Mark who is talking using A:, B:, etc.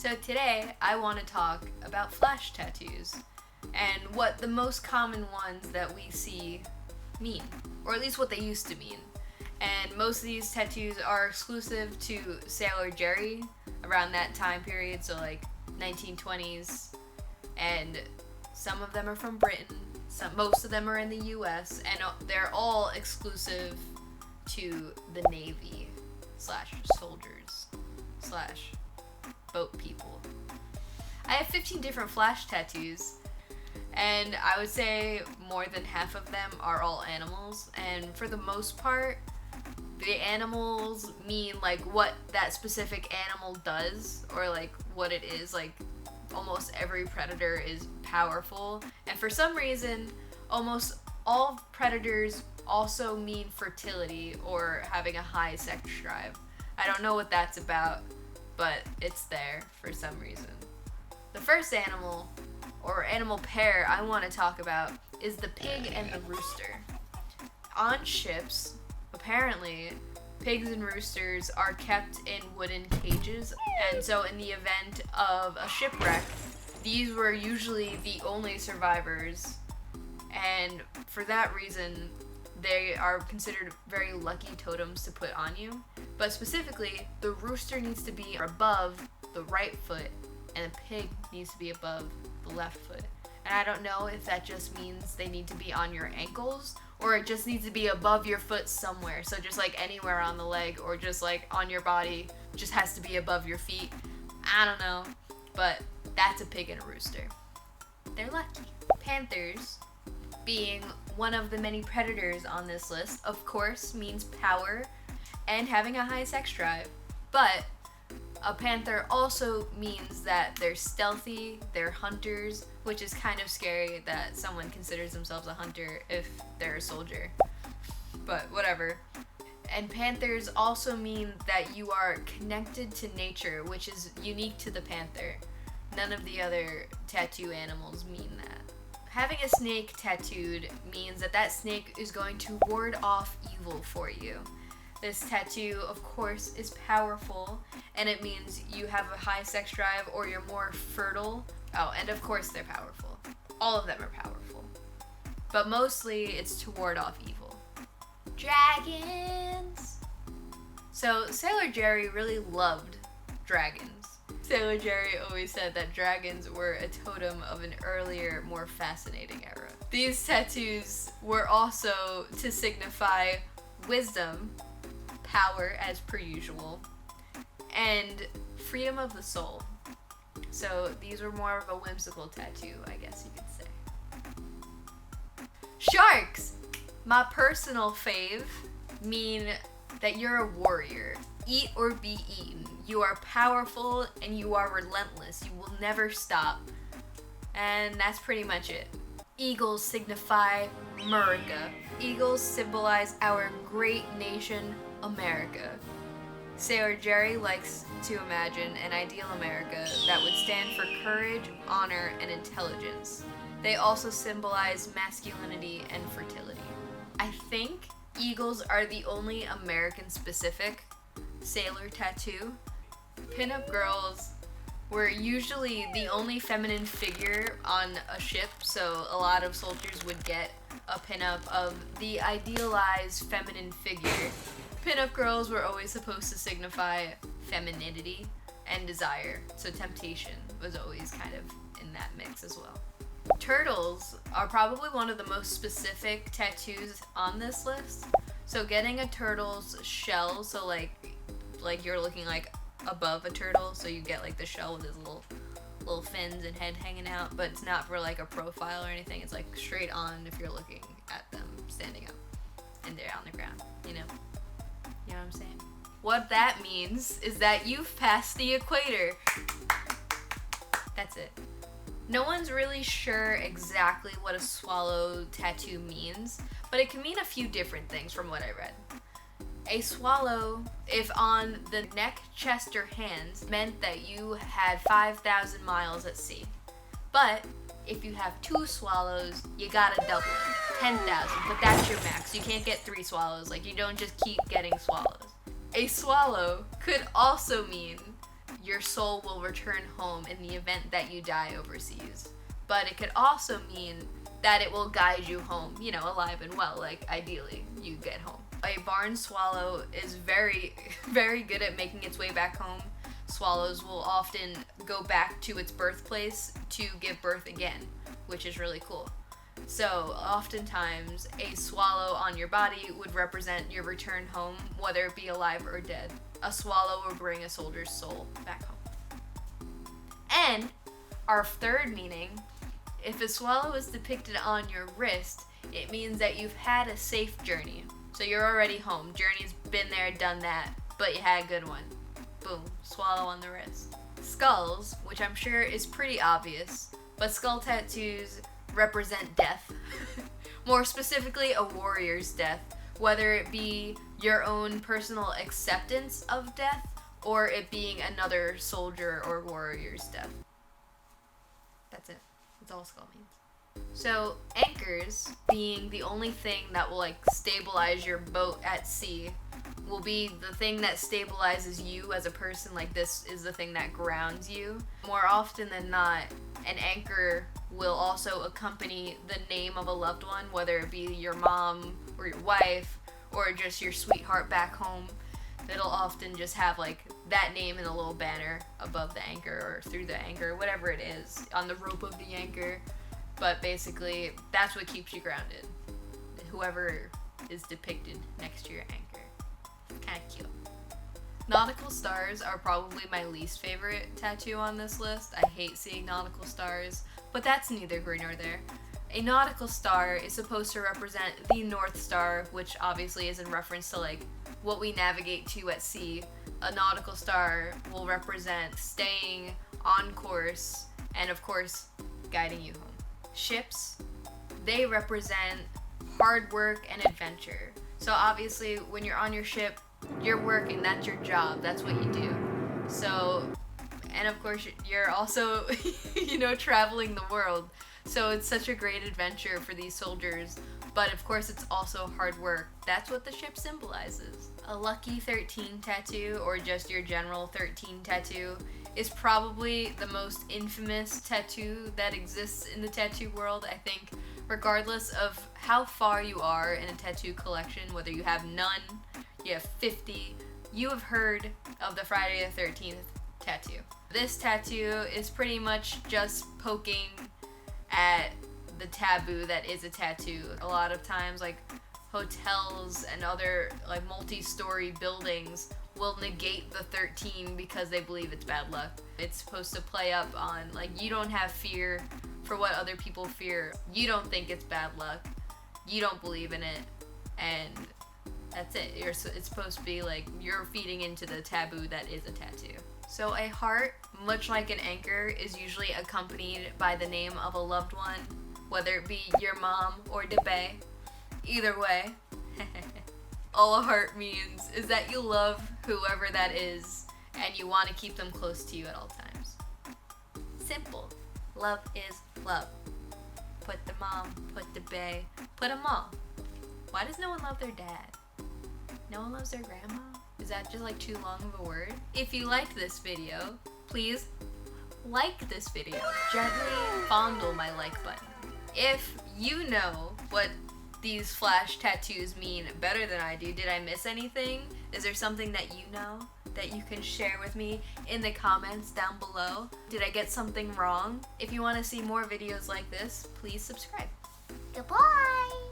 A: So today I want to talk about flash tattoos and what the most common ones that we see mean, or at least what they used to mean. And most of these tattoos are exclusive to Sailor Jerry around that time period, so like 1920s, and some of them are from Britain, most of them are in the US, and they're all exclusive to the Navy / soldiers / boat people. I have 15 different flash tattoos, and I would say more than half of them are all animals, and for the most part, the animals mean like what that specific animal does, or like what it is. Like almost every predator is powerful, and for some reason almost all predators also mean fertility or having a high sex drive. I don't know what that's about, but it's there for some reason. The first animal or animal pair I want to talk about is the pig and the rooster. On ships, apparently, pigs and roosters are kept in wooden cages, and so in the event of a shipwreck, these were usually the only survivors, and for that reason, they are considered very lucky totems to put on you. But specifically, the rooster needs to be above the right foot, and the pig needs to be above the left foot. And I don't know if that just means they need to be on your ankles, or it just needs to be above your foot somewhere. So just like anywhere on the leg, or just like on your body, just has to be above your feet. I don't know, but that's a pig and a rooster. They're lucky. Panthers, being one of the many predators on this list, of course means power and having a high sex drive. But a panther also means that they're stealthy, they're hunters, which is kind of scary that someone considers themselves a hunter if they're a soldier. But whatever. And panthers also mean that you are connected to nature, which is unique to the panther. None of the other tattoo animals mean that. Having a snake tattooed means that that snake is going to ward off evil for you. This tattoo, of course, is powerful, and it means you have a high sex drive or you're more fertile. Oh, and of course they're powerful. All of them are powerful. But mostly it's to ward off evil. Dragons! So Sailor Jerry really loved dragons. Sailor Jerry always said that dragons were a totem of an earlier, more fascinating era. These tattoos were also to signify wisdom, power as per usual, and freedom of the soul. So these were more of a whimsical tattoo, I guess you could say. Sharks! My personal fave mean that you're a warrior. Eat or be eaten. You are powerful and you are relentless. You will never stop. And that's pretty much it. Eagles signify America. Eagles symbolize our great nation, America. Sailor Jerry likes to imagine an ideal America that would stand for courage, honor, and intelligence. They also symbolize masculinity and fertility. I think eagles are the only American-specific sailor tattoo. Pinup girls were usually the only feminine figure on a ship, so a lot of soldiers would get a pinup of the idealized feminine figure. Pinup girls were always supposed to signify femininity and desire, so temptation was always kind of in that mix as well. Turtles are probably one of the most specific tattoos on this list. So getting a turtle's shell, so like you're looking like above a turtle, so you get like the shell with his little fins and head hanging out, but it's not for like a profile or anything. It's like straight on if you're looking at them standing up and they're on the ground, you know? You know what I'm saying? What that means is that you've passed the equator. That's it. No one's really sure exactly what a swallow tattoo means, but it can mean a few different things from what I read. A swallow, if on the neck, chest, or hands, meant that you had 5,000 miles at sea. But if you have 2 swallows, you gotta double it. 10,000, but that's your max. You can't get 3 swallows. Like, you don't just keep getting swallows. A swallow could also mean your soul will return home in the event that you die overseas. But it could also mean that it will guide you home, you know, alive and well, like ideally you get home. A barn swallow is very, very good at making its way back home. Swallows will often go back to its birthplace to give birth again, which is really cool. So oftentimes a swallow on your body would represent your return home, whether it be alive or dead. A swallow will bring a soldier's soul back home. And our third meaning, if a swallow is depicted on your wrist, it means that you've had a safe journey. So you're already home. Journey's been there, done that, but you had a good one. Boom, swallow on the wrist. Skulls, which I'm sure is pretty obvious, but skull tattoos represent death. More specifically, a warrior's death, whether it be your own personal acceptance of death or it being another soldier or warrior's death. That's it. That's all skull means. So anchors, being the only thing that will like stabilize your boat at sea, will be the thing that stabilizes you as a person. Like, this is the thing that grounds you. More often than not, an anchor will also accompany the name of a loved one, whether it be your mom or your wife or just your sweetheart back home. It'll often just have like that name in a little banner above the anchor or through the anchor, whatever it is, on the rope of the anchor. But basically, that's what keeps you grounded. Whoever is depicted next to your anchor. Kind of cute. Nautical stars are probably my least favorite tattoo on this list. I hate seeing nautical stars, but that's neither here nor there. A nautical star is supposed to represent the North Star, which obviously is in reference to like what we navigate to at sea. A nautical star will represent staying on course and of course guiding you home. Ships, they represent hard work and adventure. So obviously when you're on your ship, you're working, that's your job, that's what you do. So, and of course you're also, you know, traveling the world. So it's such a great adventure for these soldiers, but of course it's also hard work. That's what the ship symbolizes. A lucky 13 tattoo, or just your general 13 tattoo, is probably the most infamous tattoo that exists in the tattoo world, I think. Regardless of how far you are in a tattoo collection, whether you have none, you have 50, you have heard of the Friday the 13th tattoo. This tattoo is pretty much just poking at the taboo that is a tattoo. A lot of times, like, hotels and other like multi-story buildings will negate the 13 because they believe it's bad luck. It's supposed to play up on like, you don't have fear for what other people fear. You don't think it's bad luck. You don't believe in it, and that's it. It's supposed to be like you're feeding into the taboo that is a tattoo. So a heart, much like an anchor, is usually accompanied by the name of a loved one, whether it be your mom or the bae. Either way, all a heart means is that you love whoever that is and you want to keep them close to you at all times. Simple. Love is love. Put the mom, put the bae, put them all. Why does no one love their dad? No one loves their grandma? Is that just like too long of a word? If you liked this video, please like this video. Gently fondle my like button. If you know what these flash tattoos mean better than I do, did I miss anything? Is there something that you know that you can share with me in the comments down below? Did I get something wrong? If you want to see more videos like this, please subscribe.
B: Goodbye!